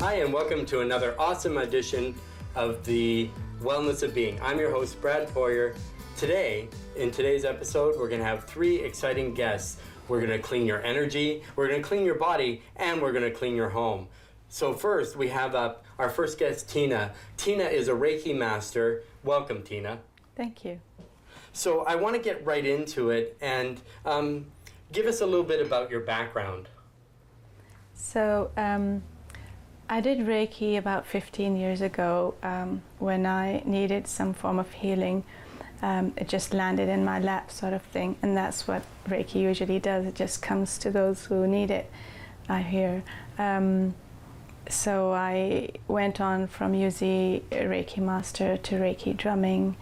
Hi, and welcome to another awesome edition of the Wellness of Being. I'm your host, Brad Poirier. Today, in today's episode, we're going to have 3 exciting guests. We're going to clean your energy, we're going to clean your body, and we're going to clean your home. So first, we have our first guest, Tina. Tina is a Reiki master. Welcome, Tina. Thank you. So I want to get right into it and give us a little bit about your background. So I did Reiki about 15 years ago when I needed some form of healing. It just landed in my lap sort of thing, and that's what Reiki usually does. It just comes to those who need it, I hear. So I went on from UZ Reiki Master to Reiki drumming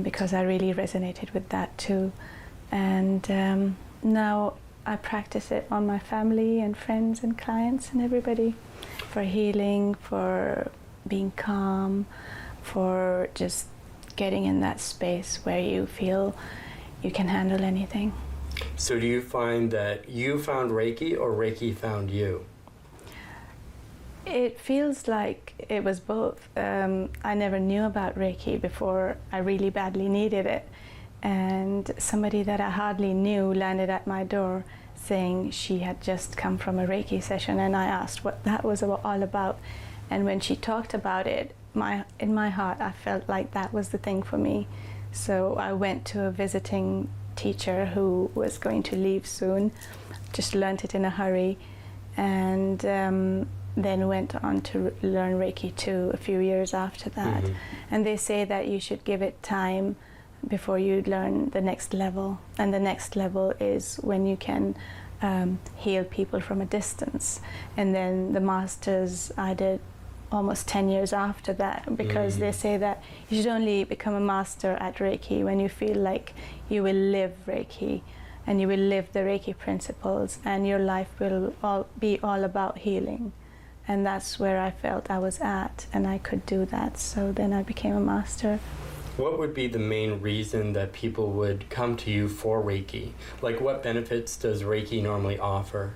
because I really resonated with that too. And now I practice it on my family and friends and clients and everybody for healing, for being calm, for just getting in that space where you feel you can handle anything. So do you find that you found Reiki or Reiki found you? It feels like it was both. I never knew about Reiki before I really badly needed it. And somebody that I hardly knew landed at my door saying she had just come from a Reiki session, and I asked what that was all about. And when she talked about it, in my heart I felt like that was the thing for me. So I went to a visiting teacher who was going to leave soon, just learned it in a hurry, and then went on to learn Reiki too a few years after that. Mm-hmm. And they say that you should give it time before you learn the next level, and the next level is when you can heal people from a distance. And then the masters I did almost 10 years after that, because they say that you should only become a master at Reiki when you feel like you will live Reiki and you will live the Reiki principles, and your life will be all about healing. And that's where I felt I was at, and I could do that. So then I became a master. What would be the main reason that people would come to you for Reiki? Like, what benefits does Reiki normally offer?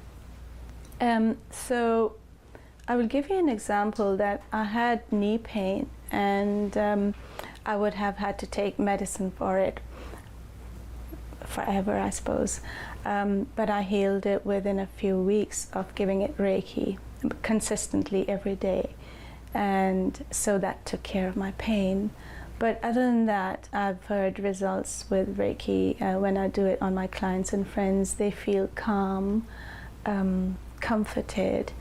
So I will give you an example that I had knee pain, and I would have had to take medicine for it forever, I suppose. But I healed it within a few weeks of giving it Reiki consistently every day. And so that took care of my pain. But other than that, I've heard results with Reiki when I do it on my clients and friends. They feel calm, comforted,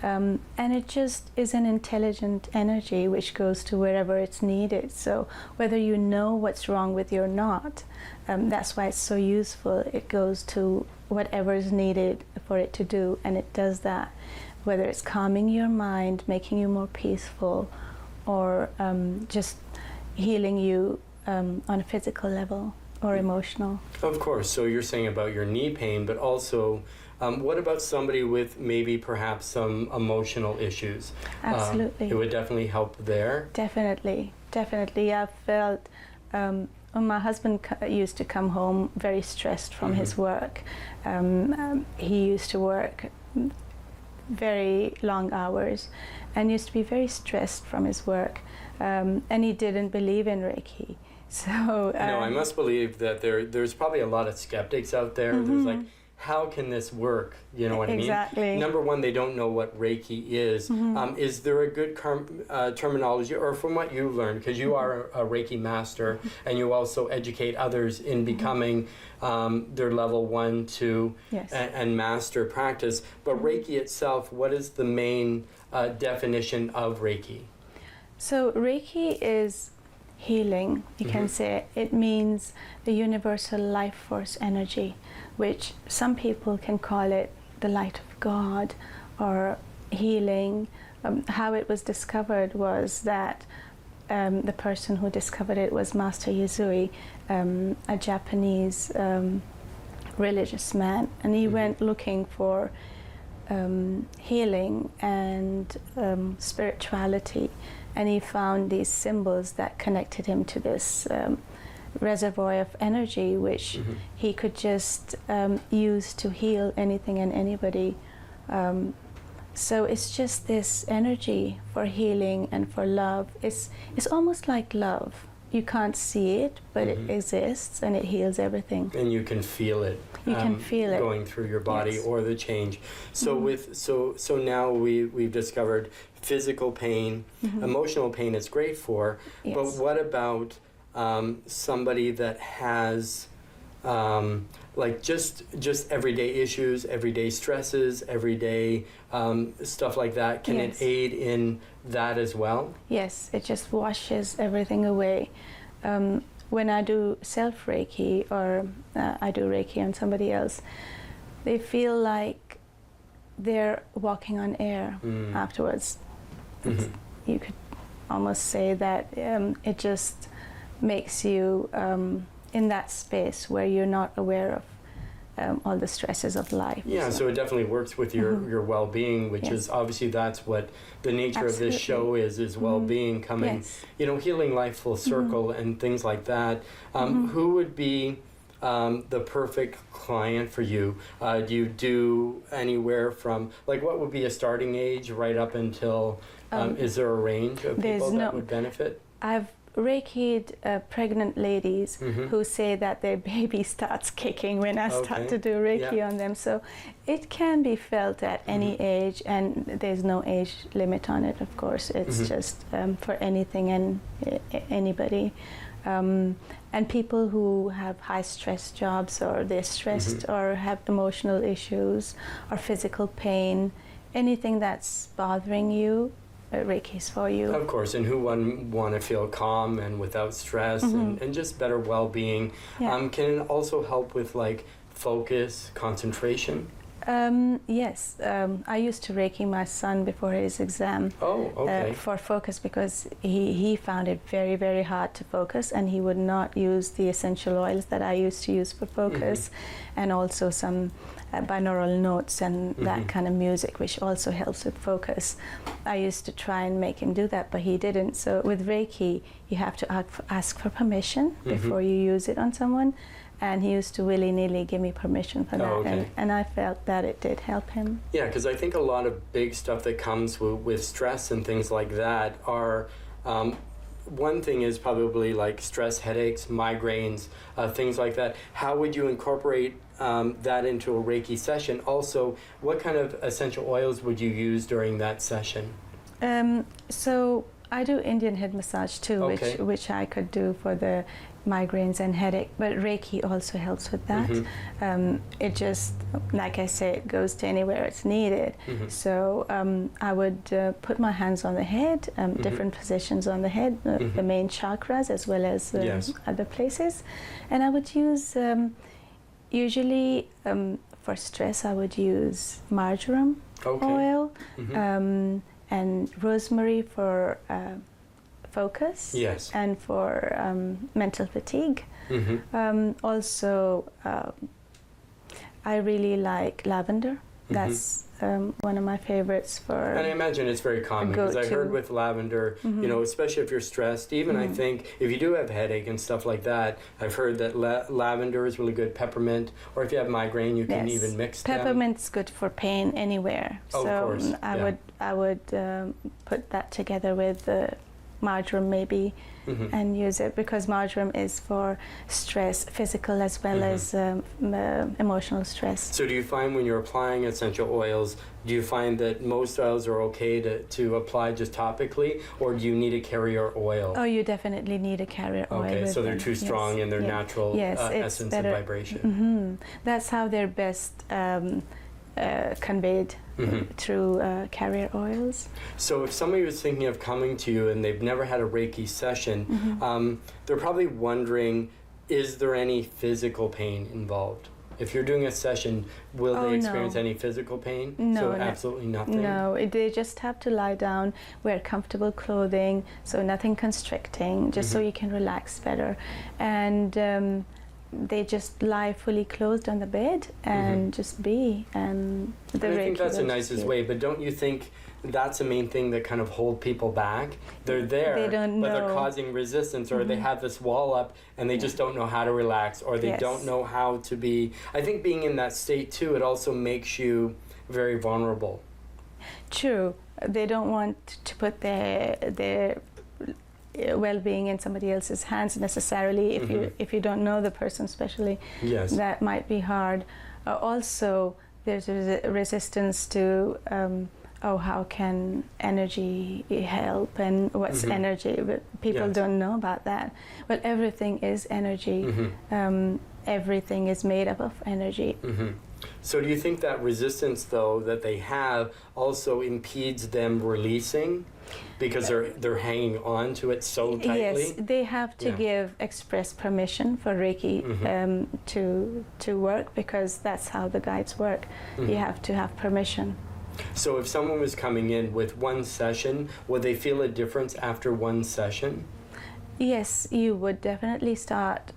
and it just is an intelligent energy which goes to wherever it's needed. So whether you know what's wrong with you or not, that's why it's so useful. It goes to whatever is needed for it to do, and it does that. Whether it's calming your mind, making you more peaceful, or just healing you on a physical level or emotional. Of course. So you're saying about your knee pain, but also what about somebody with maybe perhaps some emotional issues? Absolutely. It would definitely help there. Definitely. I felt when my husband used to come home very stressed from his work. He used to work very long hours and used to be very stressed from his work, and he didn't believe in Reiki. So no, I must believe that there's probably a lot of skeptics out there. There's like, how can this work? You know what I mean? Exactly. Number one, they don't know what Reiki is. Is there a good terminology, or from what you learned, because you are a Reiki master and you also educate others in becoming their level 1, 2, yes, and master practice. But Reiki itself, what is the main definition of Reiki? So Reiki is healing, you can say. It means the universal life force energy, which some people can call it the light of God or healing. How it was discovered was that the person who discovered it was Master Yuzui, a Japanese religious man, and he went looking for healing and spirituality, and he found these symbols that connected him to this reservoir of energy which he could just use to heal anything and anybody. So it's just this energy for healing and for love. It's almost like love. You can't see it, but it exists and it heals everything. And you can feel it. You can feel it going through your body, yes. or the change. So so now we've discovered physical pain, emotional pain is great for. Yes. But what about somebody that has like just everyday issues, everyday stresses, everyday stuff like that? Can yes. it aid in that as well? Yes, it just washes everything away. When I do self-Reiki or I do Reiki on somebody else, they feel like they're walking on air afterwards. You could almost say that it just makes you in that space where you're not aware of all the stresses of life. Yeah, so it definitely works with your well-being, which yes. is obviously that's what the nature Absolutely. of this show is well-being, coming, yes. Healing life full circle and things like that. Who would be the perfect client for you? Do you do anywhere from, like, what would be a starting age right up until, is there a range of people that would benefit? I've Reiki'd pregnant ladies who say that their baby starts kicking when I start to do Reiki on them. So it can be felt at any age, and there's no age limit on it, of course. It's just for anything and anybody. And people who have high stress jobs, or they're stressed or have emotional issues or physical pain, anything that's bothering you, Reiki's for you. Of course, and who want to feel calm and without stress and just better well-being. Yeah. Can it also help with like focus, concentration? Yes, I used to Reiki my son before his exam. Oh, okay. For focus, because he found it very, very hard to focus, and he would not use the essential oils that I used to use for focus, and also some binaural notes and that kind of music, which also helps with focus. I used to try and make him do that, but he didn't. So with Reiki, you have to ask for permission before you use it on someone. And he used to willy-nilly give me permission for that, okay. and I felt that it did help him. Yeah, because I think a lot of big stuff that comes with stress and things like that are, one thing is probably like stress, headaches, migraines, things like that. How would you incorporate that into a Reiki session? Also, what kind of essential oils would you use during that session? So I do Indian head massage too, which I could do for the migraines and headache, but Reiki also helps with that. It just, like I say, it goes to anywhere it's needed. So I would put my hands on the head, different positions on the head, the main chakras as well as other places, and I would use usually for stress I would use marjoram oil and rosemary for focus, and for mental fatigue. Also, I really like lavender. That's one of my favorites for. And I imagine it's very common, because I heard with lavender, especially if you're stressed, even I think if you do have headache and stuff like that, I've heard that lavender is really good. Peppermint, or if you have migraine, you can even mix them. Peppermint's good for pain anywhere. So of course. I would put that together with marjoram maybe, and use it, because marjoram is for stress, physical as well as emotional stress. So do you find when you're applying essential oils, do you find that most oils are okay to apply just topically, or do you need a carrier oil? Oh, you definitely need a carrier oil. Okay, so they're too strong in their natural essence and vibration. That's how they're best conveyed through carrier oils. So if somebody was thinking of coming to you and they've never had a Reiki session, they're probably wondering, is there any physical pain involved? If you're doing a session, will they experience any physical pain? No, absolutely nothing? No, they just have to lie down, wear comfortable clothing, so nothing constricting, just so you can relax better. And they just lie fully clothed on the bed and just be. And I think that's the nicest way, but don't you think that's the main thing that kind of hold people back? They're there, they don't but know. they're causing resistance, or they have this wall up and they just don't know how to relax, or they don't know how to be. I think being in that state too, it also makes you very vulnerable. True. They don't want to put their well-being in somebody else's hands necessarily. If you don't know the person, especially, Yes. that might be hard. Also, there's a resistance to how can energy help, and what's energy? But people Yes. don't know about that. Well, everything is energy. Everything is made up of energy. So do you think that resistance, though, that they have also impedes them releasing because they're hanging on to it so tightly? Yes, they have to give express permission for Reiki to work, because that's how the guides work. You have to have permission. So if someone was coming in with one session, would they feel a difference after one session? Yes, you would definitely start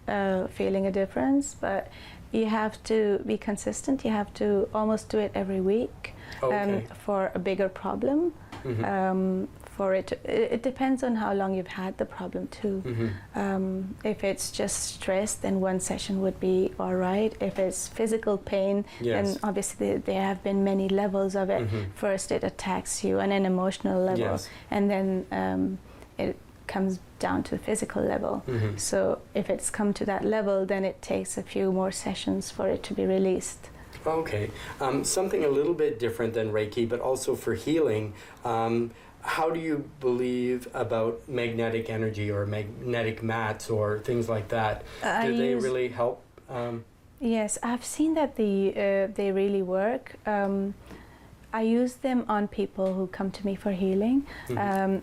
feeling a difference, but you have to be consistent. You have to almost do it every week for a bigger problem. It depends on how long you've had the problem too. If it's just stress, then one session would be all right. If it's physical pain, then obviously there have been many levels of it. First it attacks you on an emotional level, and then it comes down to the physical level. So if it's come to that level, then it takes a few more sessions for it to be released. Okay. Something a little bit different than Reiki, but also for healing. How do you believe about magnetic energy or magnetic mats or things like that? Do they really help? Yes, I've seen that they really work. I use them on people who come to me for healing.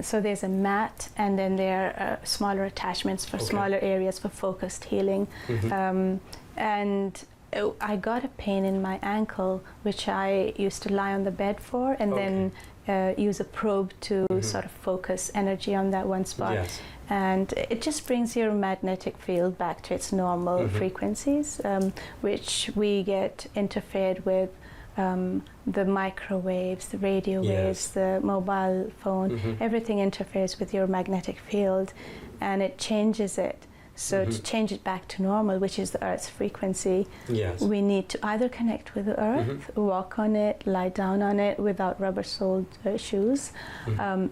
So there's a mat, and then there are smaller attachments for smaller areas for focused healing. And I got a pain in my ankle, which I used to lie on the bed for, and then use a probe to sort of focus energy on that one spot. And it just brings your magnetic field back to its normal frequencies, which we get interfered with. The microwaves, the radio waves, the mobile phone, everything interferes with your magnetic field, and it changes it. So to change it back to normal, which is the Earth's frequency, we need to either connect with the Earth, walk on it, lie down on it without rubber-soled shoes.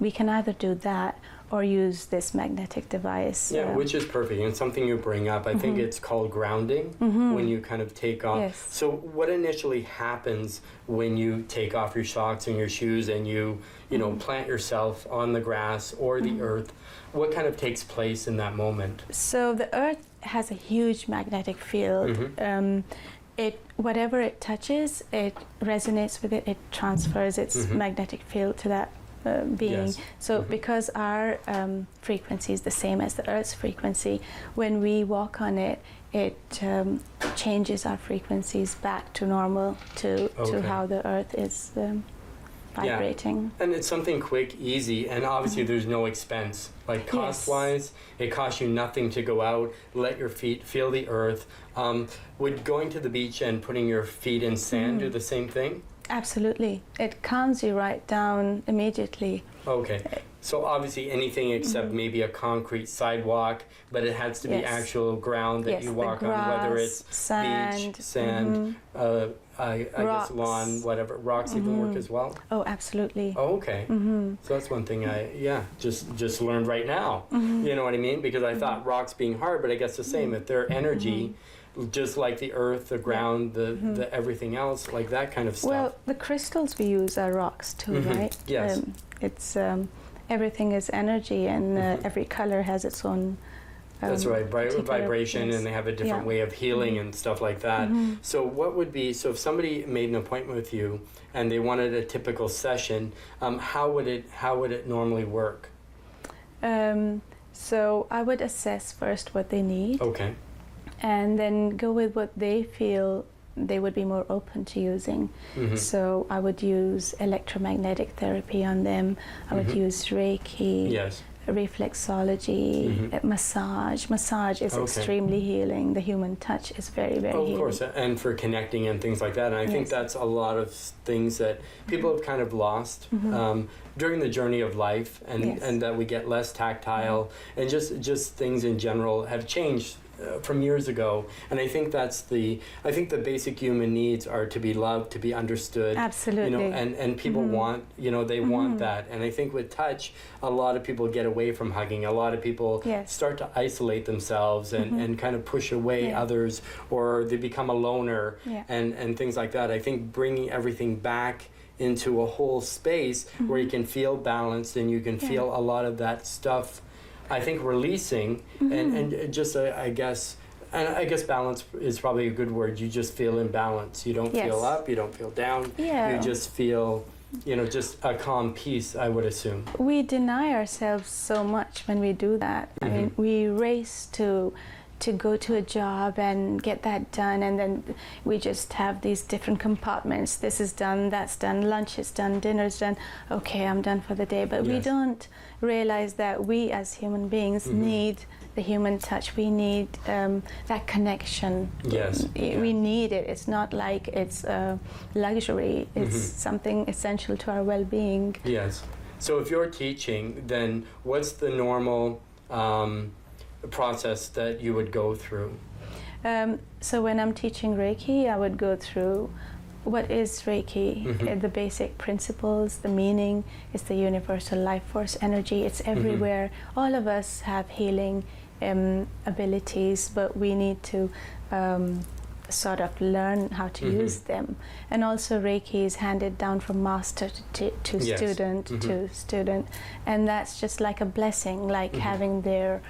We can either do that or use this magnetic device. Which is perfect, and something you bring up. I think it's called grounding, when you kind of take off. So what initially happens when you take off your socks and your shoes and you plant yourself on the grass or the earth? What kind of takes place in that moment? So the Earth has a huge magnetic field. Whatever it touches, it resonates with it. It transfers its magnetic field to that being. So because our frequency is the same as the Earth's frequency, when we walk on it, it changes our frequencies back to normal, to how the Earth is vibrating. And it's something quick, easy, and obviously there's no expense. Like cost-wise, it costs you nothing to go out, let your feet feel the earth. Would going to the beach and putting your feet in sand do the same thing? Absolutely. It calms you right down immediately. Okay. So obviously anything except maybe a concrete sidewalk, but it has to be actual ground that you walk on, whether it's sand, beach, sand, I guess lawn, whatever. Rocks even work as well? Oh, absolutely. Oh, okay. So that's one thing I just learned right now. You know what I mean? Because I thought rocks being hard, but I guess the same. If they're energy, just like the earth, the ground, the everything else, like that kind of stuff. Well, the crystals we use are rocks too, right? Yes. It's everything is energy, and every color has its own that's right, vibration, and they have a different way of healing and stuff like that. So what would be, so if somebody made an appointment with you and they wanted a typical session, how would it normally work? So I would assess first what they need. Okay. And then go with what they feel they would be more open to using. So I would use electromagnetic therapy on them. I would use Reiki, reflexology, massage. Massage is extremely healing. The human touch is very, very healing. Of course, and for connecting and things like that. And I think that's a lot of things that people have kind of lost during the journey of life, and that we get less tactile, and just things in general have changed from years ago, and I think the basic human needs are to be loved, to be understood. Absolutely. And people want, they want that. And I think with touch, a lot of people get away from hugging. A lot of people start to isolate themselves and kind of push away others, or they become a loner and things like that. I think bringing everything back into a whole space where you can feel balanced and you can feel a lot of that stuff, I think, releasing and just I guess balance is probably a good word. You just feel in balance. You don't feel up, you don't feel down. You just feel, just a calm peace, I would assume. We deny ourselves so much when we do that. I mean, we race to go to a job and get that done, and then we just have these different compartments. This is done, that's done, lunch is done, dinner's done. Okay, I'm done for the day. But we don't realize that we as human beings need the human touch. We need that connection. We need it. It's not like it's a luxury. It's something essential to our well-being. Yes. So if you're teaching, then what's the normal process that you would go through? So when I'm teaching Reiki, I would go through what is Reiki, the basic principles, the meaning. It's the universal life force energy. It's everywhere. All of us have healing abilities, but we need to sort of learn how to use them. And also Reiki is handed down from master to student to student, and that's just like a blessing, like having their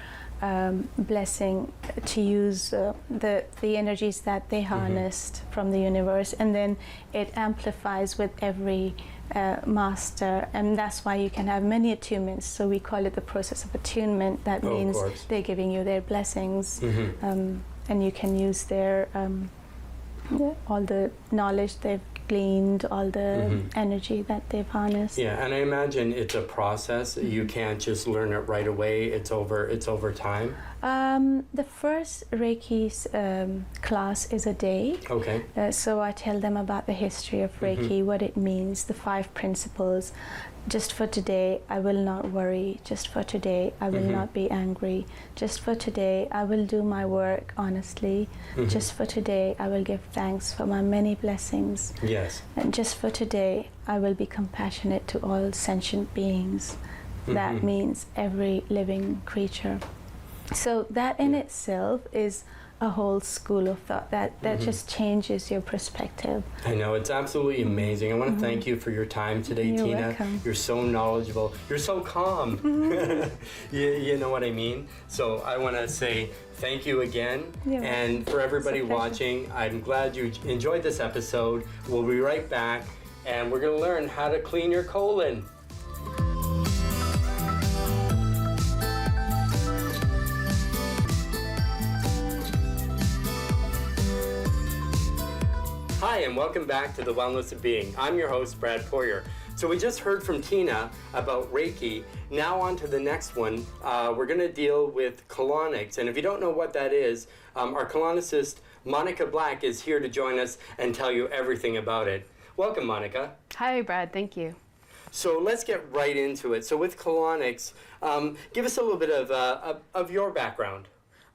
blessing to use the energies that they harnessed from the universe, and then it amplifies with every master, and that's why you can have many attunements. So we call it the process of attunement. That means they're giving you their blessings, and you can use their all the knowledge they've gleaned, all the energy that they've harnessed. Yeah, and I imagine it's a process. You can't just learn it right away. It's over time. The first Reiki's class is a day. Okay. So I tell them about the history of Reiki, what it means, the 5 principles. Just for today, I will not worry. Just for today, I will not be angry. Just for today, I will do my work honestly. Just for today, I will give thanks for my many blessings. Yes. And just for today, I will be compassionate to all sentient beings. That means every living creature. So that in itself is a whole school of thought that just changes your perspective. I know, it's absolutely amazing. I want to thank you for your time today, You're Tina. welcome. You're so knowledgeable. You're so calm. You know what I mean? So I want to say thank you again. And for everybody watching, I'm glad you enjoyed this episode. We'll be right back, and we're going to learn how to clean your colon. Hi, and welcome back to The Wellness of Being. I'm your host, Brad Poirier. So we just heard from Tina about Reiki. Now on to the next one. We're going to deal with colonics. And if you don't know what that is, our colonicist, Monica Black, is here to join us and tell you everything about it. Welcome, Monica. Hi, Brad. Thank you. So let's get right into it. So with colonics, give us a little bit of your background.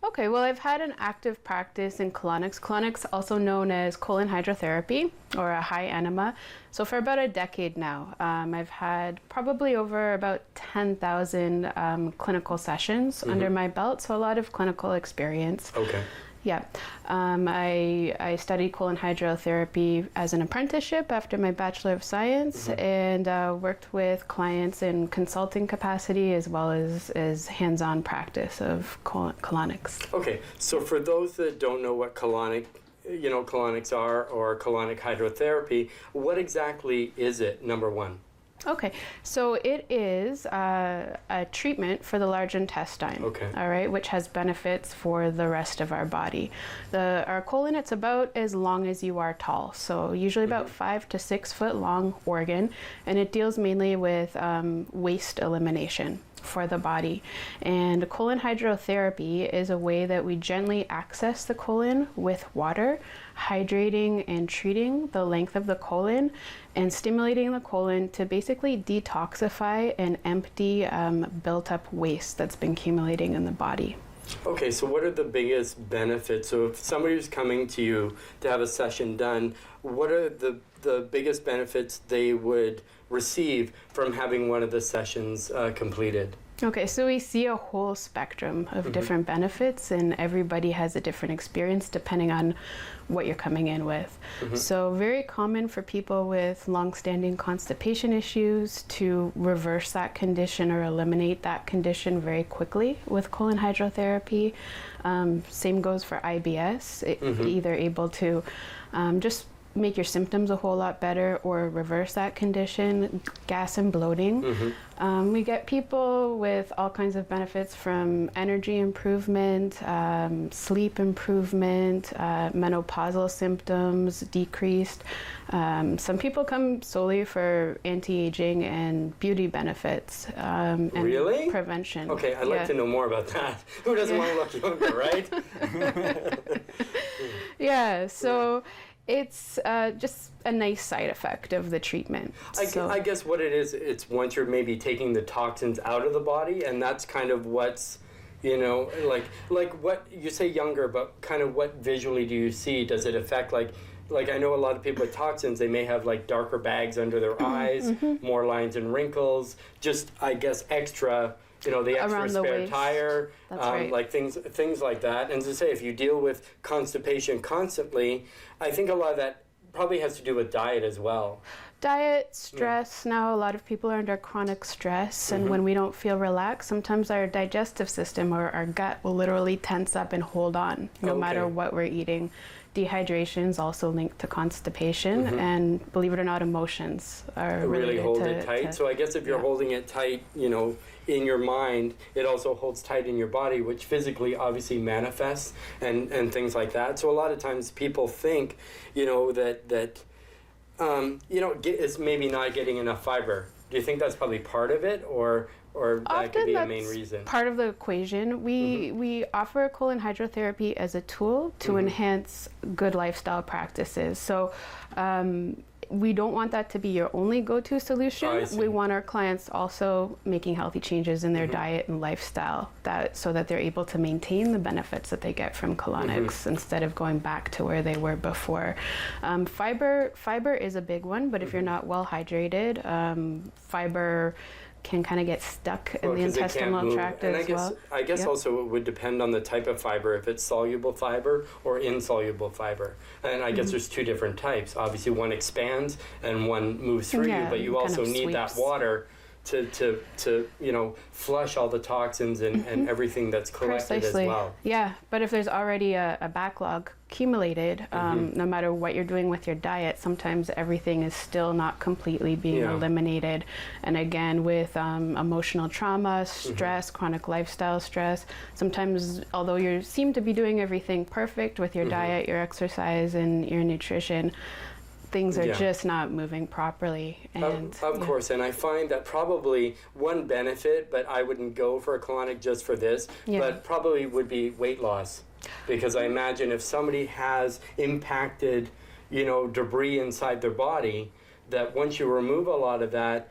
Okay, well, I've had an active practice in colonics. Colonics, also known as colon hydrotherapy or a high enema. So for about a decade now, I've had probably over about 10,000 clinical sessions under my belt. So a lot of clinical experience. Okay. Yeah. I studied colon hydrotherapy as an apprenticeship after my Bachelor of Science, and worked with clients in consulting capacity as well as hands-on practice of colonics. Okay, so for those that don't know what colonics are, or colonic hydrotherapy, what exactly is it, number one? Okay, so it is a treatment for the large intestine, all right, which has benefits for the rest of our body. Our colon, it's about as long as you are tall, so usually about 5 to 6 foot long organ, and it deals mainly with waste elimination for the body. And colon hydrotherapy is a way that we gently access the colon with water, hydrating and treating the length of the colon and stimulating the colon to basically detoxify and empty built up waste that's been accumulating in the body. Okay, so what are the biggest benefits? So if somebody's coming to you to have a session done, what are the biggest benefits they would receive from having one of the sessions completed? Okay, so we see a whole spectrum of different benefits, and everybody has a different experience depending on what you're coming in with. So very common for people with long-standing constipation issues to reverse that condition or eliminate that condition very quickly with colon hydrotherapy. Same goes for IBS, either able to just make your symptoms a whole lot better or reverse that condition, gas and bloating. We get people with all kinds of benefits from energy improvement, sleep improvement, menopausal symptoms decreased. Some people come solely for anti-aging and beauty benefits and really? Prevention. Okay, I'd like to know more about that. Who doesn't want to look younger, right? Yeah, so it's just a nice side effect of the treatment. I guess what it is, it's once you're maybe taking the toxins out of the body, and that's kind of what's, like what you say younger, but kind of what visually do you see? Does it affect like I know a lot of people with toxins, they may have like darker bags under their eyes, more lines and wrinkles, just I guess extra. The extra spare tire, right. like things like that. And to say, if you deal with constipation constantly, I think a lot of that probably has to do with diet as well. Diet, stress. Now a lot of people are under chronic stress, and when we don't feel relaxed, sometimes our digestive system or our gut will literally tense up and hold on no matter what we're eating. Dehydration is also linked to constipation, and believe it or not, emotions are really hold it tight. So I guess if you're holding it tight, in your mind, it also holds tight in your body, which physically obviously manifests and things like that. So a lot of times people think, that it's maybe not getting enough fiber. Do you think that's probably part of it, or that could be a main reason? Part of the equation. We offer colon hydrotherapy as a tool to enhance good lifestyle practices. So we don't want that to be your only go-to solution. We want our clients also making healthy changes in their diet and lifestyle so that they're able to maintain the benefits that they get from colonics instead of going back to where they were before. Fiber is a big one, but if you're not well hydrated, fiber can kind of get stuck in the intestinal tract as well. I guess also it would depend on the type of fiber, if it's soluble fiber or insoluble fiber. And I guess there's two different types. Obviously one expands and one moves through you, but you also need that water to flush all the toxins and everything that's collected as well. Yeah, but if there's already a backlog accumulated, no matter what you're doing with your diet, sometimes everything is still not completely being eliminated. And again, with emotional trauma, stress, chronic lifestyle stress, sometimes although you seem to be doing everything perfect with your diet, your exercise, and your nutrition, things are just not moving properly. And of course, and I find that probably one benefit, but I wouldn't go for a colonic just for this, but probably would be weight loss. Because I imagine if somebody has impacted, debris inside their body, that once you remove a lot of that,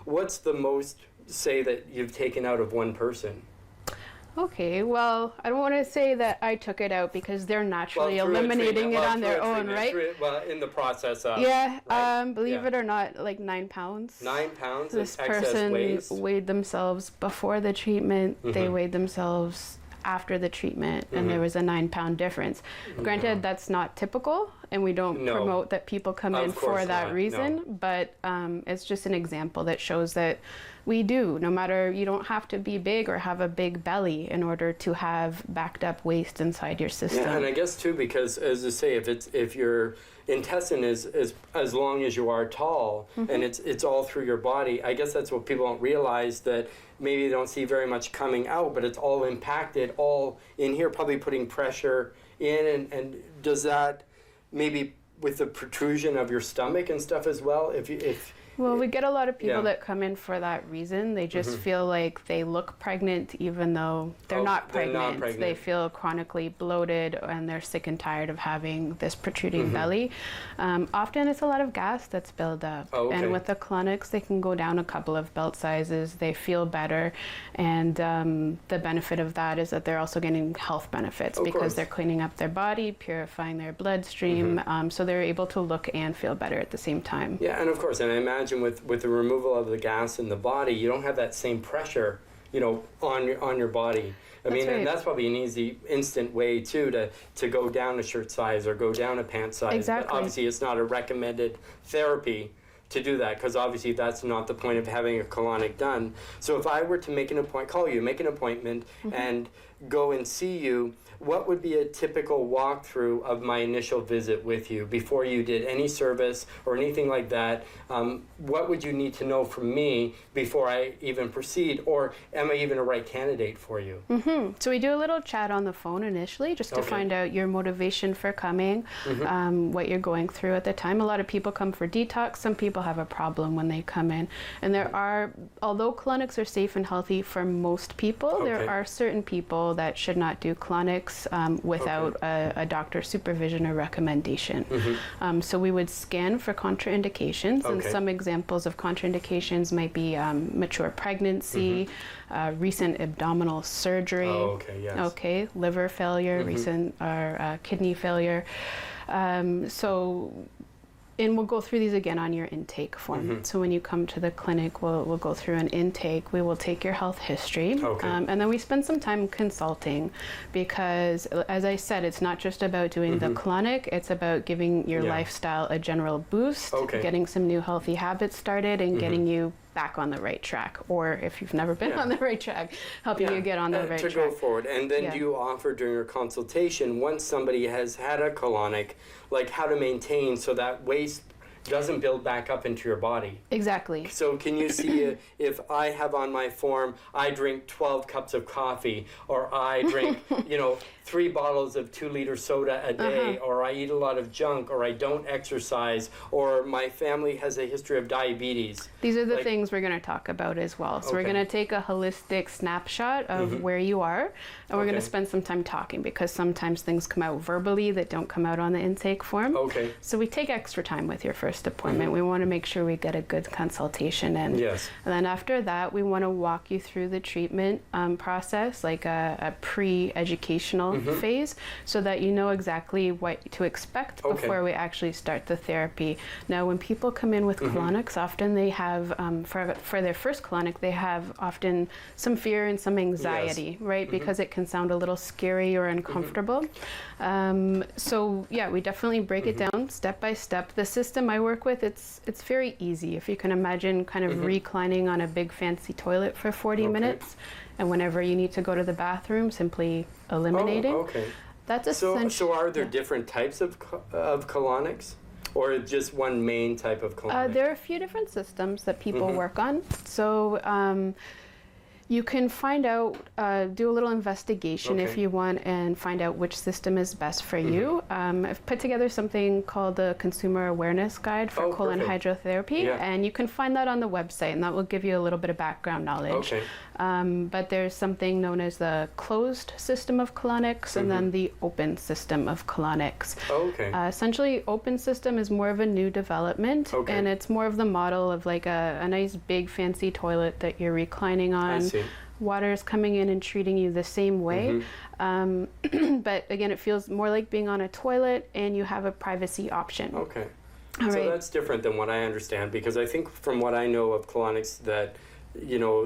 what's the most, say, that you've taken out of one person? Okay, well, I don't want to say that I took it out because they're naturally eliminating it on their own, right? In the process of. Yeah, right? Believe it or not, like 9 pounds. 9 pounds this of excess waste? Person weighed themselves before the treatment, they weighed themselves after the treatment, and there was a 9-pound difference. Granted, that's not typical, and we don't promote that people come in for that reason, but it's just an example that shows that we do, no matter, you don't have to be big or have a big belly in order to have backed up waste inside your system. Yeah, and I guess too, because as I say, if your intestine is as long as you are tall, and it's all through your body, I guess that's what people don't realize, that maybe they don't see very much coming out, but it's all impacted, all in here, probably putting pressure in, and does that maybe with the protrusion of your stomach and stuff as well, if Well, we get a lot of people that come in for that reason. They just feel like they look pregnant even though they're not pregnant. They're not pregnant. They feel chronically bloated and they're sick and tired of having this protruding belly. Often it's a lot of gas that's built up. And with the colonics, they can go down a couple of belt sizes. They feel better. And the benefit of that is that they're also getting health benefits because they're cleaning up their body, purifying their bloodstream. So they're able to look and feel better at the same time. Yeah, and of course, and I imagine with the removal of the gas in the body, you don't have that same pressure, you know, on your body. I mean, and that's probably an easy, instant way too to go down a shirt size or go down a pant size. Exactly. But obviously, it's not a recommended therapy to do that, because obviously that's not the point of having a colonic done. So if I were to make an appointment, and go and see you, what would be a typical walkthrough of my initial visit with you before you did any service or anything like that? What would you need to know from me before I even proceed, or am I even a right candidate for you? So we do a little chat on the phone initially just to find out your motivation for coming, what you're going through at the time. A lot of people come for detox. Some people have a problem when they come in. And there are, although colonics are safe and healthy for most people, there are certain people that should not do colonics without a doctor's supervision or recommendation. So we would scan for contraindications, and some examples of contraindications might be mature pregnancy, recent abdominal surgery, liver failure, recent or kidney failure. And we'll go through these again on your intake form. So when you come to the clinic, we'll go through an intake. We will take your health history. And then we spend some time consulting because, as I said, it's not just about doing the colonic. It's about giving your lifestyle a general boost, getting some new healthy habits started, and getting you back on the right track, or if you've never been on the right track, helping you get on the right track. To go forward. And then do you offer during your consultation, once somebody has had a colonic, like how to maintain so that waste doesn't build back up into your body? Exactly. So can you see if I have on my form, I drink 12 cups of coffee, or I drink, 3 bottles of 2-liter soda a day, or I eat a lot of junk, or I don't exercise, or my family has a history of diabetes. These are the things we're going to talk about as well. So we're going to take a holistic snapshot of where you are, and we're going to spend some time talking, because sometimes things come out verbally that don't come out on the intake form. So we take extra time with your first appointment. We want to make sure we get a good consultation in. And then after that, we want to walk you through the treatment process, like a pre-educational phase, so that you know exactly what to expect before we actually start the therapy. Now, when people come in with colonics, often they have, for their first colonic, they have often some fear and some anxiety, right? Because it can sound a little scary or uncomfortable. So yeah, we definitely break it down step by step. The system I work with, it's very easy. If you can imagine kind of reclining on a big fancy toilet for 40 minutes, and whenever you need to go to the bathroom, simply eliminating. That's essential. So are there different types of colonics, or just one main type of colonic? There are a few different systems that people work on. So you can find out, do a little investigation if you want, and find out which system is best for you. I've put together something called the Consumer Awareness Guide for colon hydrotherapy, and you can find that on the website, and that will give you a little bit of background knowledge. But there's something known as the closed system of colonics, and then the open system of colonics. Essentially, open system is more of a new development, and it's more of the model of like a nice big fancy toilet that you're reclining on. Water is coming in and treating you the same way. But again, it feels more like being on a toilet, and you have a privacy option. So that's different than what I understand, because I think from what I know of colonics that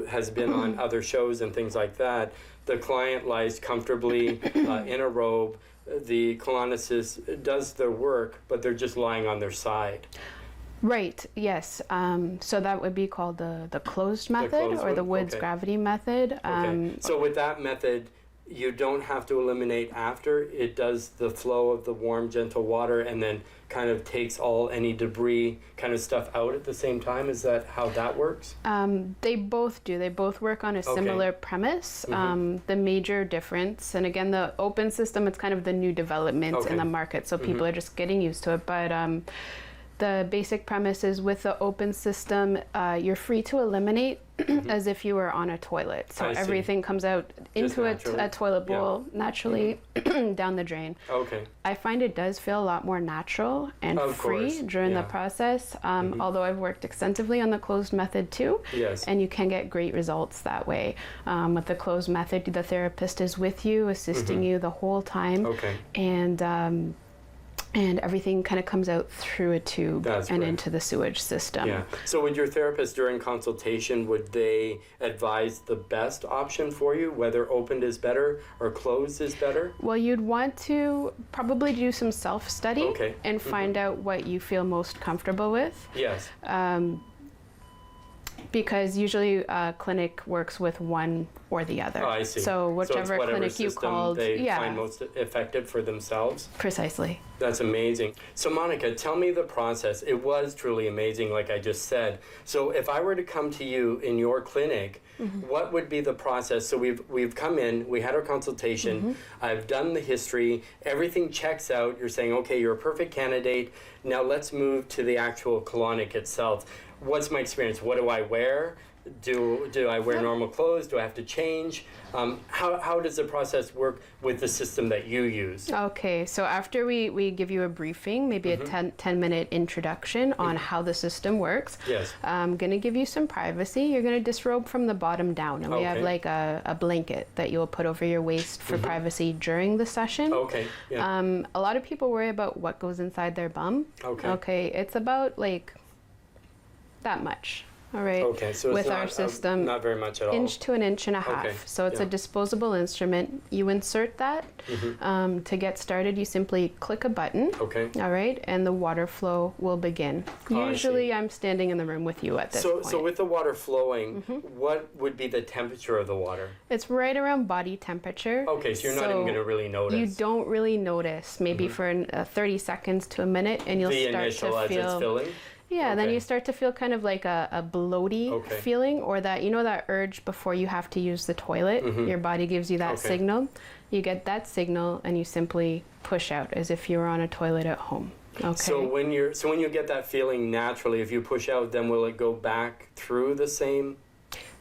has been on other shows and things like that, the client lies comfortably in a robe. The colonicist does their work, but they're just lying on their side. Right, yes. So that would be called the closed method, or the Woods gravity method. So with that method, you don't have to eliminate after. It does the flow of the warm, gentle water, and then kind of takes any debris kind of stuff out at the same time. Is that how that works? They both do. They both work on a similar premise. The major difference, and again, the open system, it's kind of the new development in the market, so people are just getting used to it. But The basic premise is with the open system, you're free to eliminate as if you were on a toilet. So everything comes out into a toilet bowl naturally down the drain. Okay. I find it does feel a lot more natural and free during the process, although I've worked extensively on the closed method too. Yes. And you can get great results that way. With the closed method, the therapist is with you, assisting you the whole time. Okay. And everything kind of comes out through a tube into the sewage system. Yeah. So would your therapist during consultation, would they advise the best option for you, whether opened is better or closed is better? Well, you'd want to probably do some self-study and find out what you feel most comfortable with. Yes. Because usually a clinic works with one or the other. Oh, I see. So whichever clinic you called, they find most effective for themselves. Precisely. That's amazing. So Monica, tell me the process. It was truly amazing, like I just said. So if I were to come to you in your clinic, what would be the process? So we've come in, we had our consultation, I've done the history, everything checks out. You're saying, okay, you're a perfect candidate. Now let's move to the actual colonic itself. What's my experience? What do I wear? Do I wear normal clothes? Do I have to change? How does the process work with the system that you use? Okay, so after we give you a briefing, maybe a 10-minute introduction on how the system works, I'm going to give you some privacy. You're going to disrobe from the bottom down, and we have like a blanket that you'll put over your waist for privacy during the session. Okay. Yeah. A lot of people worry about what goes inside their bum. Okay, it's about like that much. All right. Okay, so with it's our system, not very much at all. Inch to an inch and a half. Okay. So it's a disposable instrument. You insert that. To get started, you simply click a button. Okay. All right, and the water flow will begin. Usually, I'm standing in the room with you at this point. So with the water flowing, what would be the temperature of the water? It's right around body temperature. Okay, so you're not even going to really notice. You don't really notice. Maybe for 30 seconds to a minute, and you'll start to feel. As it's filling? Yeah, then you start to feel kind of like a bloaty feeling, or that, you know, that urge before you have to use the toilet. Your body gives you that signal. You get that signal and you simply push out as if you were on a toilet at home. Okay. So when you get that feeling naturally, if you push out, then will it go back through the same?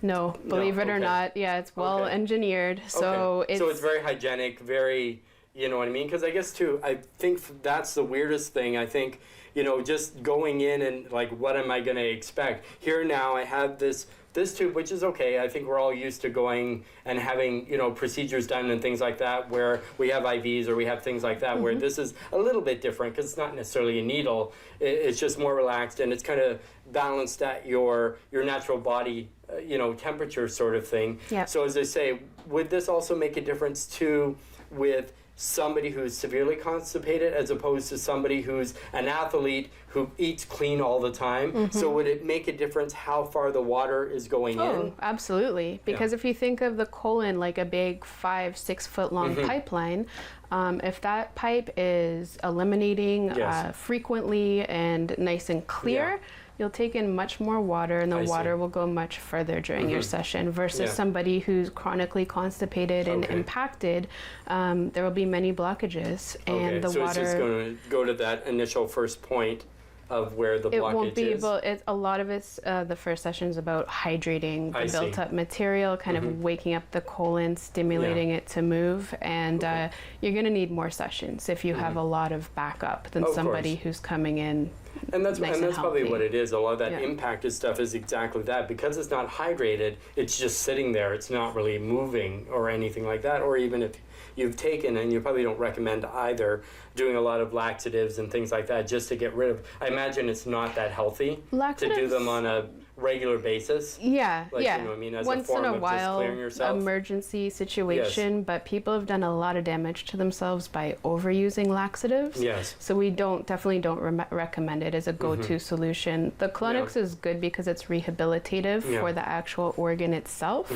No, believe it or not. Yeah, it's well engineered. So it's very hygienic, very, you know what I mean? Because I guess too, I think that's the weirdest thing. I think, you know, just going in and like, what am I going to expect? Here now I have this tube, which is okay. I think we're all used to going and having, you know, procedures done and things like that where we have IVs or we have things like that, where this is a little bit different because it's not necessarily a needle. It's just more relaxed and it's kind of balanced at your natural body, you know, temperature sort of thing. Yep. So as I say, would this also make a difference too with somebody who's severely constipated as opposed to somebody who's an athlete who eats clean all the time? So would it make a difference how far the water is going in? Oh, absolutely. Because if you think of the colon like a big 5-6 foot long pipeline, if that pipe is eliminating frequently and nice and clear, you'll take in much more water, and the water will go much further during your session versus somebody who's chronically constipated and impacted. There will be many blockages, and the so water. It's just going to go to that initial first point of where the blockage is. It won't be, but a lot of it's the first session is about hydrating the built up material, kind of waking up the colon, stimulating it to move, and you're going to need more sessions if you have a lot of backup than somebody who's coming in. And that's nice probably what it is. A lot of that impacted stuff is exactly that. Because it's not hydrated, it's just sitting there. It's not really moving or anything like that. Or even if you've taken, and you probably don't recommend either, doing a lot of laxatives and things like that just to get rid of. I imagine it's not that healthy to do them on a regular basis. Yeah, like, you know what I mean, as once a form in a of while, just clearing yourself. Emergency situation, but people have done a lot of damage to themselves by overusing laxatives. Yes. So we definitely don't recommend it as a go-to solution. The Colonics is good because it's rehabilitative for the actual organ itself.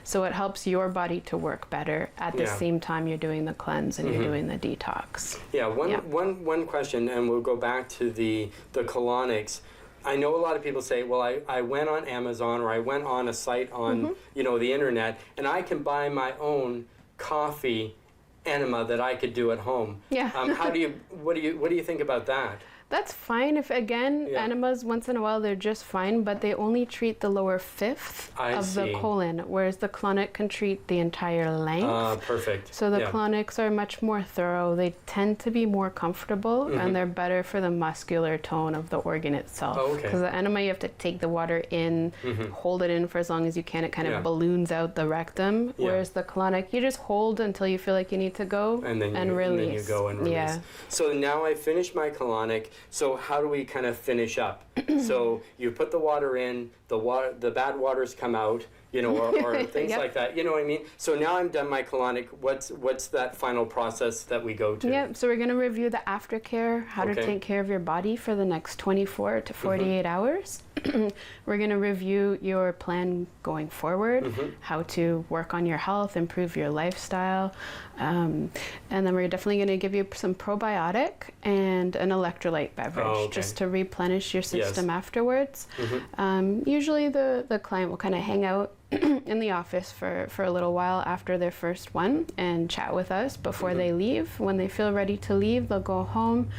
So it helps your body to work better at the same time you're doing the cleanse and you're doing the detox. One question, and we'll go back to the Colonics. I know a lot of people say, well, I went on Amazon or I went on a site on you know, the internet, and I can buy my own coffee enema that I could do at home. Yeah. What do you think about that? That's fine. If, again, enemas, once in a while, they're just fine, but they only treat the lower fifth of the colon, whereas the colonic can treat the entire length. Perfect. So the colonics are much more thorough. They tend to be more comfortable, and they're better for the muscular tone of the organ itself. Because the enema, you have to take the water in, hold it in for as long as you can. It kind of balloons out the rectum, whereas the colonic, you just hold until you feel like you need to go and release. And then you go and release. Yeah. So now I finished my colonic. So how do we kind of finish up? So you put the water in, the bad waters come out, you know, or things like that. You know what I mean? So now I'm done my colonic. What's that final process that we go to? Yeah, so we're going to review the aftercare, how to take care of your body for the next 24 to 48 hours. We're going to review your plan going forward, how to work on your health, improve your lifestyle. And then we're definitely going to give you some probiotic and an electrolyte beverage just to replenish your system afterwards. Usually the client will kind of hang out in the office for a little while after their first one and chat with us before they leave. When they feel ready to leave, they'll go home.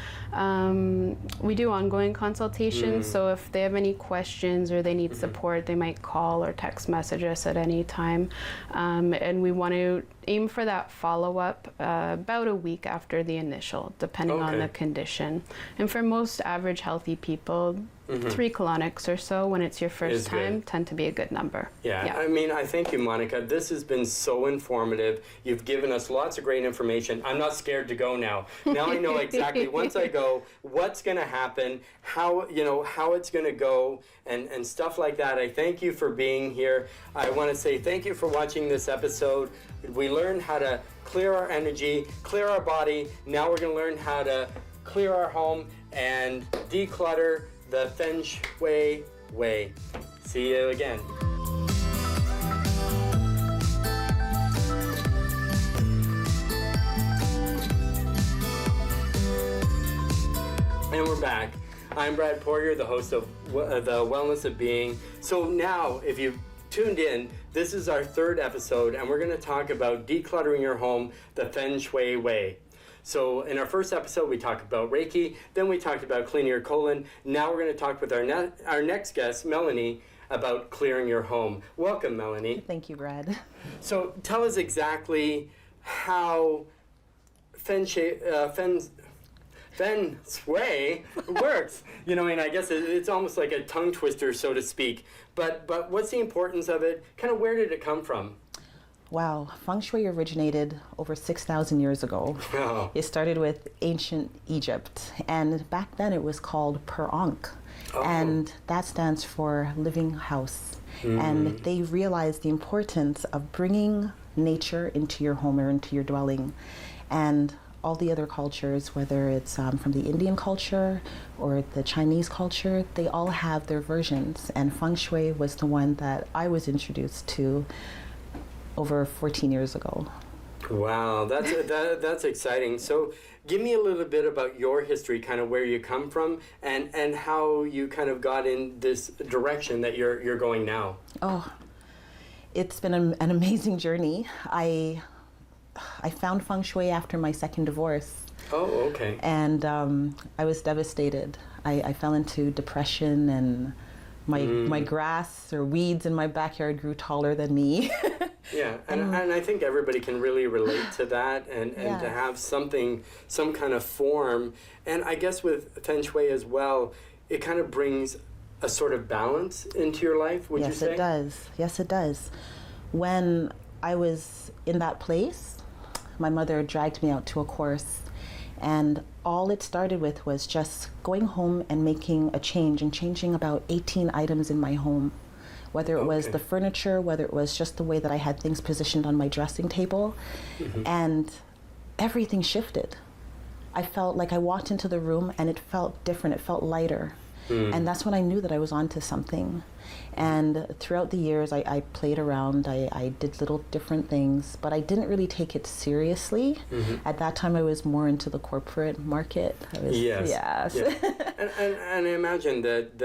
We do ongoing consultations, so if they have any questions or they need support, they might call or text message us at any time. And we want to aim for that follow-up about a week after the initial, depending on the condition. And for most average healthy people, 3 colonics or so when it's your first time tend to be a good number. Yeah, I mean, I thank you, Monica. This has been so informative. You've given us lots of great information. I'm not scared to go now. Now I know exactly, once I go, what's going to happen, how it's going to go, and stuff like that. I thank you for being here. I want to say thank you for watching this episode. We learned how to clear our energy, clear our body. Now we're going to learn how to clear our home and declutter the Feng Shui way. See you again. And we're back. I'm Brad Poirier, the host of The Wellness of Being. So now, if you've tuned in, this is our 3rd episode, and we're going to talk about decluttering your home the Feng Shui way. So in our first episode, we talked about Reiki, then we talked about cleaning your colon. Now we're going to talk with our next guest, Melanie, about clearing your home. Welcome, Melanie. Thank you, Brad. So tell us exactly how Feng Shui works. You know, I mean, I guess it's almost like a tongue twister, so to speak. But what's the importance of it? Kind of where did it come from? Wow, Feng Shui originated over 6,000 years ago. Oh. It started with ancient Egypt, and back then it was called Per Ankh, and that stands for living house. And they realized the importance of bringing nature into your home or into your dwelling. And all the other cultures, whether it's from the Indian culture or the Chinese culture, they all have their versions. And Feng Shui was the one that I was introduced to over 14 years ago. Wow, that's exciting. So give me a little bit about your history, kind of where you come from and how you kind of got in this direction that you're going now. Oh, it's been an amazing journey. I found Feng Shui after my 2nd divorce. Oh, okay. And I was devastated. I fell into depression, and my grass or weeds in my backyard grew taller than me. Yeah, and I think everybody can really relate to that, and to have some kind of form. And I guess with Feng Shui as well, it kind of brings a sort of balance into your life, would you say? Yes, it does. Yes, it does. When I was in that place, my mother dragged me out to a course, and all it started with was just going home and making a change, and changing about 18 items in my home. Whether it was the furniture, whether it was just the way that I had things positioned on my dressing table, and everything shifted. I felt like I walked into the room and it felt different, it felt lighter. And that's when I knew that I was onto something. And throughout the years, I played around, I did little different things, but I didn't really take it seriously. At that time, I was more into the corporate market. Yes. And I imagine that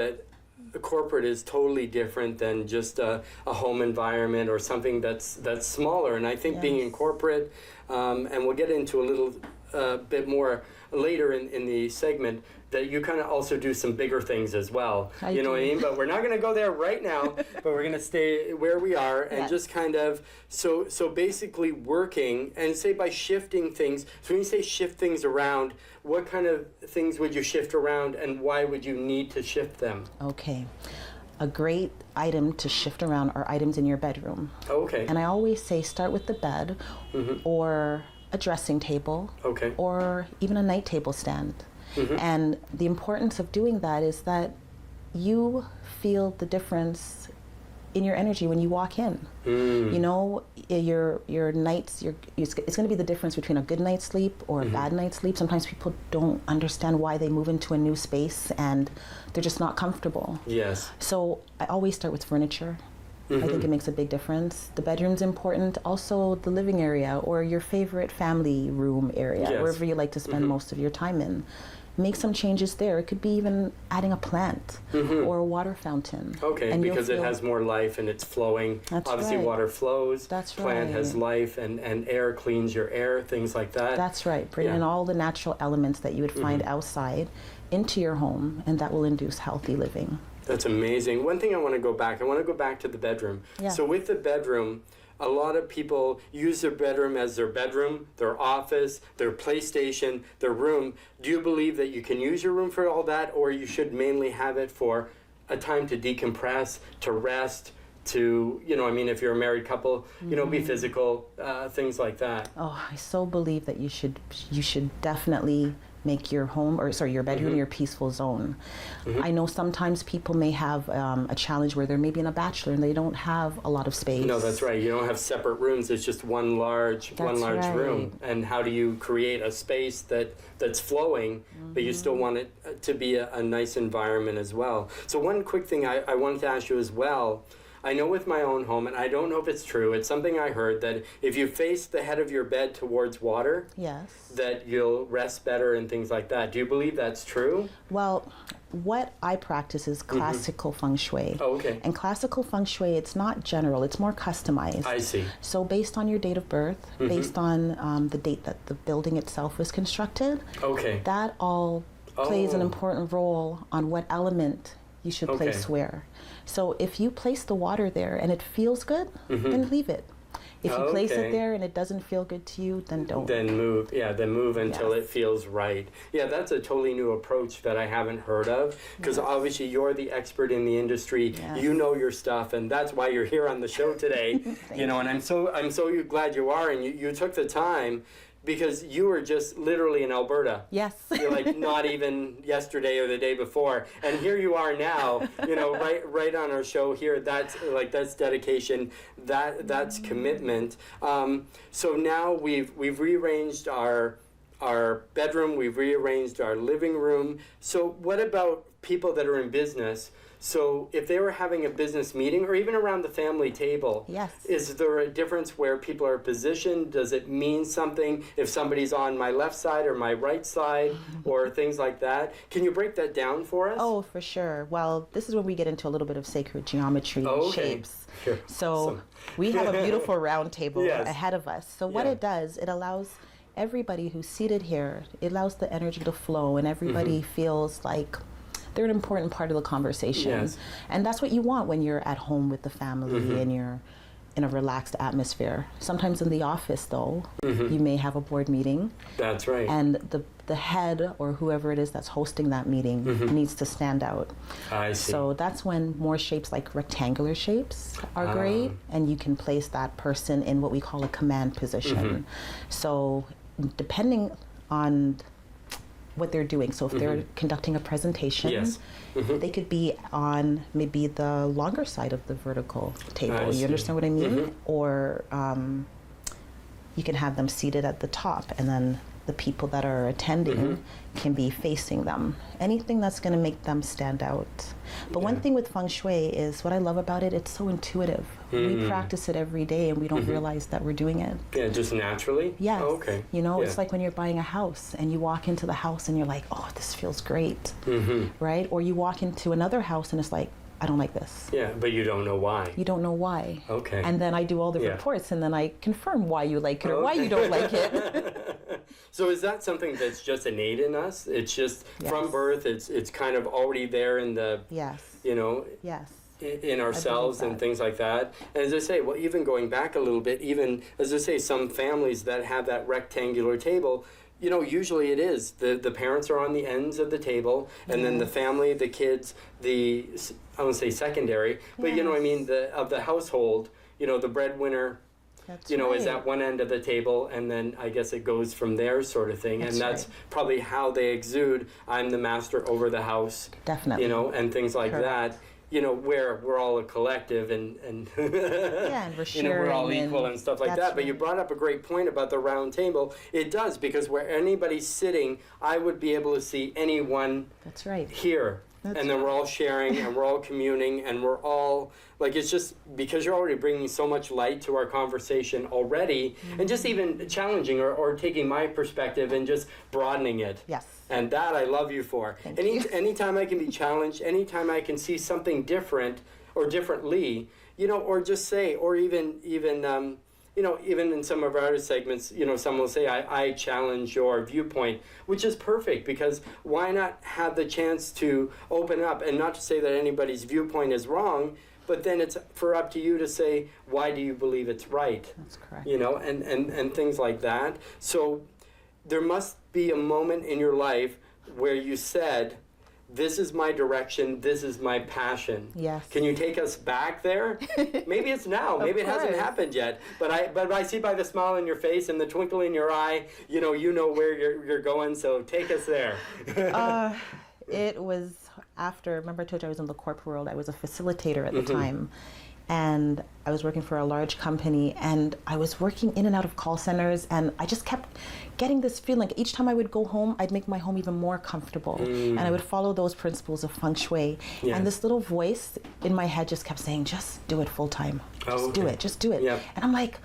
the corporate is totally different than just a home environment or something that's smaller. And I think being in corporate, and we'll get into a a bit more later in the segment that you kind of also do some bigger things as well. You know what I mean? But we're not going to go there right now, but we're going to stay where we are and just kind of, so basically working, and say by shifting things, so when you say shift things around, what kind of things would you shift around and why would you need to shift them? Okay. A great item to shift around are items in your bedroom. Okay. And I always say start with the bed or a dressing table or even a night table stand. And the importance of doing that is that you feel the difference in your energy when you walk in. You know, your nights, it's going to be the difference between a good night's sleep or a bad night's sleep. Sometimes people don't understand why they move into a new space and they're just not comfortable. Yes. So I always start with furniture. I think it makes a big difference. The bedroom's important. Also the living area or your favorite family room area, wherever you like to spend most of your time in. Make some changes there. It could be even adding a plant or a water fountain. Okay, and because it has more life and it's flowing. That's Obviously right. water flows, That's plant right. has life, and air cleans your air, things like that. That's right. Bring in all the natural elements that you would find outside into your home, and that will induce healthy living. That's amazing. One thing I want to go back to the bedroom. Yeah. So with the bedroom, a lot of people use their bedroom as their bedroom, their office, their PlayStation, their room. Do you believe that you can use your room for all that, or you should mainly have it for a time to decompress, to rest, to, you know, I mean, if you're a married couple, you know, be physical, things like that? Oh, I so believe that you should definitely make your home, or sorry, your bedroom your peaceful zone. I know sometimes people may have a challenge where they're maybe in a bachelor and they don't have a lot of space. No, that's right. You don't have separate rooms. It's just one large right. room. And how do you create a space that's flowing, but you still want it to be a nice environment as well? So one quick thing I wanted to ask you as well. I know with my own home, and I don't know if it's true, it's something I heard, that if you face the head of your bed towards water, that you'll rest better and things like that. Do you believe that's true? Well, what I practice is classical Feng Shui. Oh, okay. And classical Feng Shui, it's not general, it's more customized. I see. So based on your date of birth, based on the date that the building itself was constructed, that all plays an important role on what element you should place where. So if you place the water there and it feels good, then leave it. If you place it there and it doesn't feel good to you, then don't. Then move, then move until it feels right. Yeah, that's a totally new approach that I haven't heard of, because obviously you're the expert in the industry. You know your stuff, and that's why you're here on the show today. You know, and I'm so glad you are, and you took the time. Because you were just literally in Alberta. Yes. You're like not even yesterday or the day before. And here you are now, you know, right on our show here. That's dedication. That's commitment. So now we've rearranged our bedroom, we've rearranged our living room. So what about people that are in business? So if they were having a business meeting or even around the family table, is there a difference where people are positioned? Does it mean something if somebody's on my left side or my right side or things like that? Can you break that down for us? Oh, for sure. Well, this is when we get into a little bit of sacred geometry and shapes. Sure. So we have a beautiful round table ahead of us. So what it does, it allows everybody who's seated here, it allows the energy to flow and everybody feels like they're an important part of the conversation. And that's what you want when you're at home with the family and you're in a relaxed atmosphere. Sometimes in the office, though, you may have a board meeting. That's right. And the head or whoever it is that's hosting that meeting needs to stand out. I see. So that's when more shapes like rectangular shapes are great, and you can place that person in what we call a command position. So depending on what they're doing. So if they're conducting a presentation, they could be on maybe the longer side of the vertical table. You understand what I mean? Or you can have them seated at the top, and then the people that are attending can be facing them. Anything that's going to make them stand out. But one thing with Feng Shui is what I love about it, it's so intuitive. We practice it every day and we don't realize that we're doing it. Yeah, just naturally? Yes. Oh, okay. You know, it's like when you're buying a house and you walk into the house and you're like, oh, this feels great, right? Or you walk into another house and it's like, I don't like this. Yeah, but you don't know why. You don't know why. Okay. And then I do all the reports, and then I confirm why you like it or why you don't like it. So is that something that's just innate in us? It's just from birth, it's kind of already there in the, you know, in ourselves and things like that. And as I say, well, even going back a little bit, even, as I say, some families that have that rectangular table, you know, usually it is. The parents are on the ends of the table, and then the family, the kids, I won't say secondary, but you know what I mean, of the household, you know, the breadwinner, is at one end of the table, and then I guess it goes from there sort of thing. And that's probably how they exude, I'm the master over the house. Definitely. You know, and things like that. You know, where we're all a collective and and we're sharing, you know, we're all equal and stuff like that. But you brought up a great point about the round table. It does, because where anybody's sitting, I would be able to see anyone here. And then we're all sharing and we're all communing and we're all, like, it's just because you're already bringing so much light to our conversation already, and just even challenging or taking my perspective and just broadening it. Yes. And that I love you for. Anytime I can be challenged, anytime I can see something different or differently, you know, or just say, or even you know, even in some of our other segments, you know, someone will say, I challenge your viewpoint, which is perfect, because why not have the chance to open up, and not to say that anybody's viewpoint is wrong, but then it's up to you to say, why do you believe it's right? That's correct. You know, and things like that. So there must be a moment in your life where you said, this is my direction, this is my passion. Yes. Can you take us back there? Maybe it's now, maybe it hasn't happened yet, but I see by the smile in your face and the twinkle in your eye, you know where you're going, so take us there. It was after, remember I told you I was in the corporate world, I was a facilitator at the time. And I was working for a large company, and I was working in and out of call centers, and I just kept getting this feeling like each time I would go home, I'd make my home even more comfortable. And I would follow those principles of Feng Shui. And this little voice in my head just kept saying, just do it full time. Just do it. And I'm like,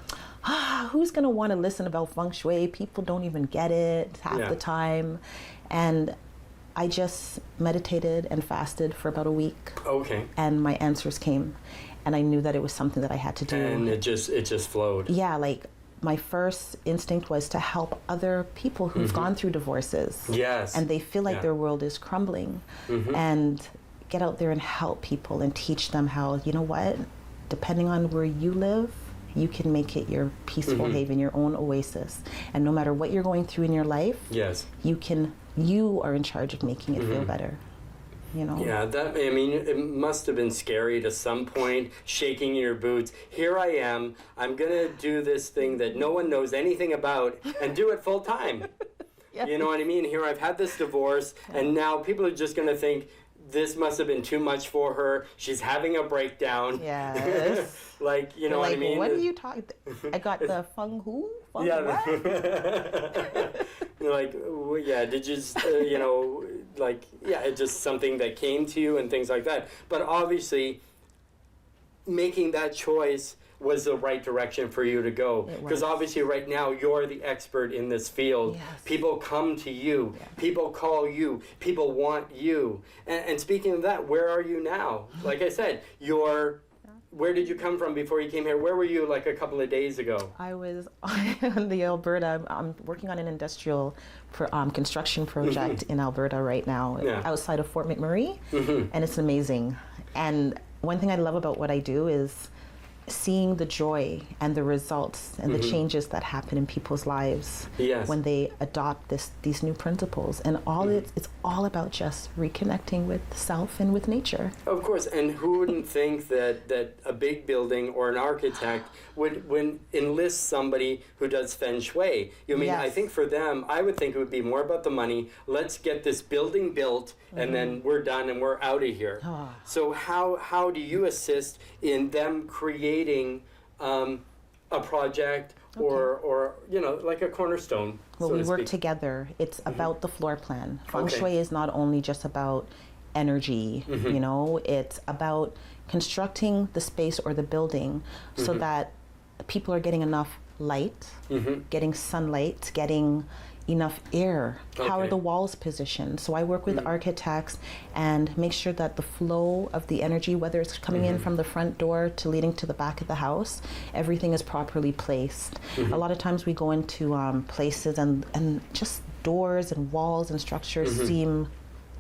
who's gonna wanna listen about Feng Shui? People don't even get it half the time. And I just meditated and fasted for about a week. And my answers came. And I knew that it was something that I had to do. And it just flowed. Yeah, like my first instinct was to help other people who've gone through divorces. Yes. And they feel like their world is crumbling. And get out there and help people and teach them how, you know what, depending on where you live, you can make it your peaceful haven, your own oasis. And no matter what you're going through in your life, you are in charge of making it feel better. You know? Yeah, I mean, it must have been scary to some point, shaking in your boots. Here I am, I'm gonna do this thing that no one knows anything about and do it full time. You know what I mean? Here I've had this divorce, and now people are just gonna think, this must have been too much for her. She's having a breakdown. Yes. Like, you know what I mean? What are you talking? I got the Feng Hu? What? You're like, did you just, you know, like, it's just something that came to you and things like that. But obviously, making that choice was the right direction for you to go. Because obviously right now you're the expert in this field. People come to you. People call you. People want you. And speaking of that, where are you now? Like I said, where did you come from before you came here? Where were you like a couple of days ago? I was on the Alberta. I'm working on an industrial construction project in Alberta right now, outside of Fort McMurray, and it's amazing. And one thing I love about what I do is seeing the joy and the results and the changes that happen in people's lives when they adopt these new principles. And it's all about just reconnecting with self and with nature. Of course, and who wouldn't think that a big building or an architect would enlist somebody who does Feng Shui? You mean, I think for them, I would think it would be more about the money. Let's get this building built, and then we're done and we're out of here. So how do you assist in them creating a project or you know, like a cornerstone? Well, we work together. It's about the floor plan. Feng Shui is not only just about energy, you know, it's about constructing the space or the building so that people are getting enough light, getting sunlight, getting enough air? How are Okay. the walls positioned? So I work with architects and make sure that the flow of the energy, whether it's coming in from the front door to leading to the back of the house, everything is properly placed. A lot of times we go into places and just doors and walls and structures seem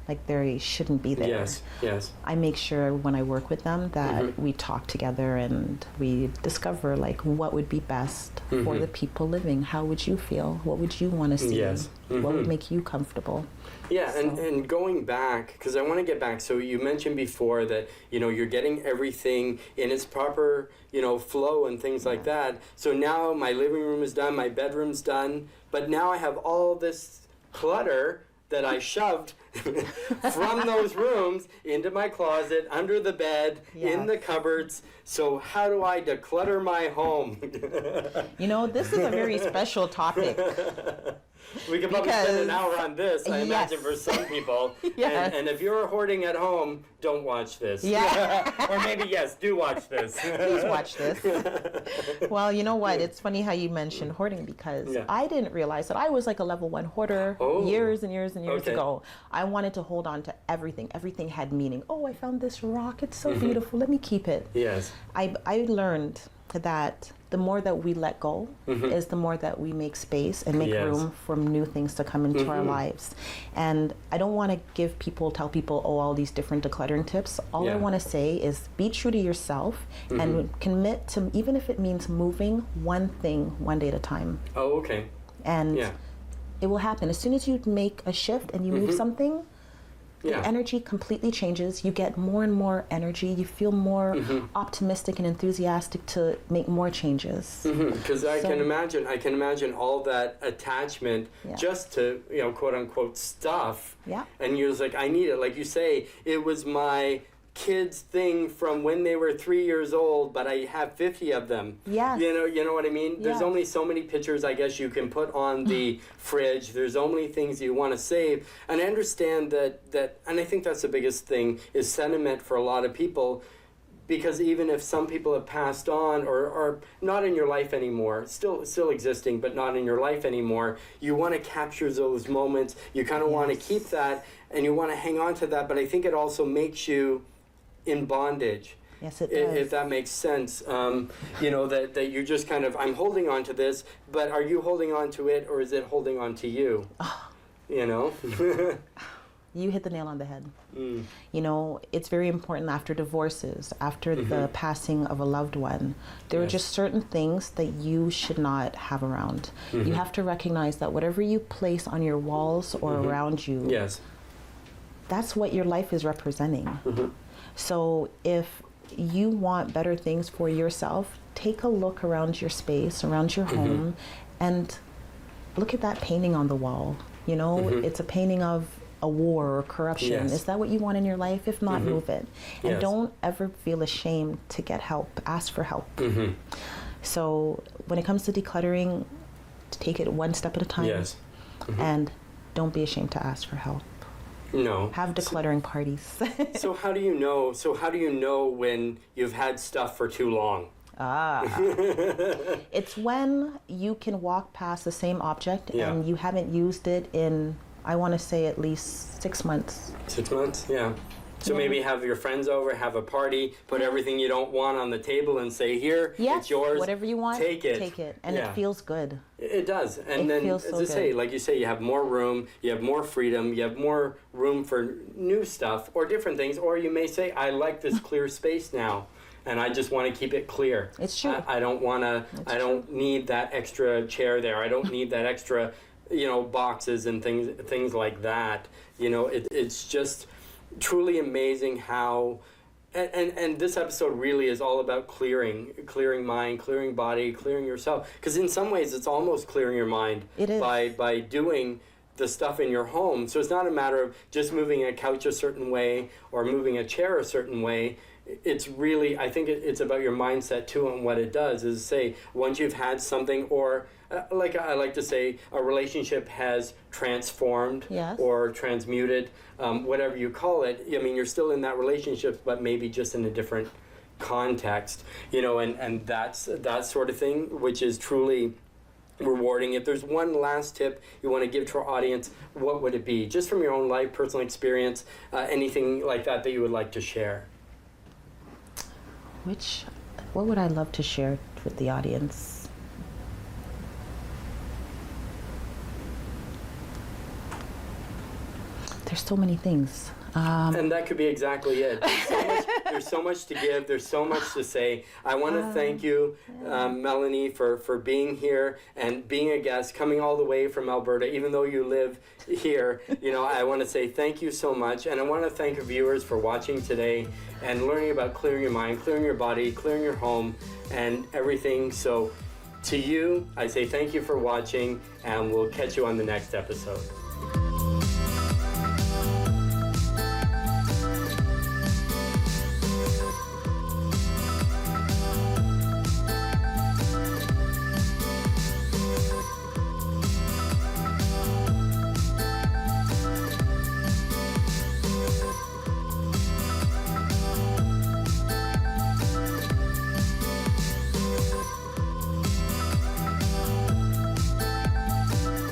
like they shouldn't be there. Yes, yes. I make sure when I work with them that we talk together and we discover like what would be best for the people living. How would you feel? What would you want to see? Yes. What would make you comfortable? Yeah, and going back, because I want to get back, so you mentioned before that, you know, you're getting everything in its proper, you know, flow and things like that. So now my living room is done, my bedroom's done, but now I have all this clutter that I shoved from those rooms into my closet, under the bed, in the cupboards. So how do I declutter my home? You know, this is a very special topic. We could probably spend an hour on this, I imagine, for some people. Yes. And if you're hoarding at home, don't watch this. Yeah. Or maybe, yes, do watch this. Please watch this. Well, you know what? It's funny how you mentioned hoarding because I didn't realize that I was like a level 1 hoarder years and years and years ago. I wanted to hold on to everything. Everything had meaning. Oh, I found this rock. It's so beautiful. Let me keep it. Yes. I learned that the more that we let go is the more that we make space and make room for new things to come into our lives. And I don't want to tell people, oh, all these different decluttering tips. All I want to say is be true to yourself and commit to, even if it means moving one thing one day at a time. Oh, okay. And it will happen. As soon as you make a shift and you move something, the energy completely changes. You get more and more energy. You feel more optimistic and enthusiastic to make more changes. Because I can imagine all that attachment just to, you know, quote unquote stuff. Yeah. And you're just like, I need it. Like you say, it was my kids thing from when they were 3 years old, but I have 50 of them. Yes. You know what I mean? There's Yes. only so many pictures, I guess, you can put on the fridge. There's only things you want to save. And I understand that, and I think that's the biggest thing, is sentiment for a lot of people. Because even if some people have passed on or are not in your life anymore, still existing, but not in your life anymore, you want to capture those moments. You kind of want to keep that, and you want to hang on to that. But I think it also makes you in bondage. Yes, it does. If that makes sense. You know, that you're just kind of, I'm holding on to this, but are you holding on to it, or is it holding on to you? You know? You hit the nail on the head. You know, it's very important after divorces, after the passing of a loved one, there are just certain things that you should not have around. You have to recognize that whatever you place on your walls or around you, that's what your life is representing. So if you want better things for yourself, take a look around your space, around your home, and look at that painting on the wall. You know, it's a painting of a war or corruption. Is that what you want in your life? If not, move it. And don't ever feel ashamed to get help. Ask for help. So when it comes to decluttering, take it one step at a time. And don't be ashamed to ask for help. No. Have decluttering parties. So how do you know? So how do you know when you've had stuff for too long? It's when you can walk past the same object and you haven't used it in, I want to say, at least 6 months. 6 months, yeah. So maybe have your friends over, have a party, put everything you don't want on the table and say, here, it's yours. Whatever you want, take it. Take it. And it feels good. It does. And then, feels as so I say, good. like you say, you have more room, you have more freedom, you have more room for new stuff or different things. Or you may say, I like this clear space now, and I just want to keep it clear. It's true. I don't want to, I don't need that extra chair there. I don't need that extra, you know, boxes and things like that. You know, it's just truly amazing how, and this episode really is all about clearing mind, clearing body, clearing yourself. Because in some ways, it's almost clearing your mind. It is. By doing the stuff in your home. So it's not a matter of just moving a couch a certain way or moving a chair a certain way. It's really, I think it's about your mindset too, and what it does is say, once you've had something, or like I like to say, a relationship has transformed or transmuted, whatever you call it. I mean, you're still in that relationship, but maybe just in a different context, you know, and that's that sort of thing, which is truly rewarding. If there's one last tip you want to give to our audience, what would it be? Just from your own life, personal experience, anything like that that you would like to share? What would I love to share with the audience? There's so many things. And that could be exactly it. There's so much to give. There's so much to say. I want to thank you, Melanie, for being here and being a guest, coming all the way from Alberta, even though you live here. You know, I want to say thank you so much. And I want to thank our viewers for watching today and learning about clearing your mind, clearing your body, clearing your home, and everything. So to you, I say thank you for watching, and we'll catch you on the next episode.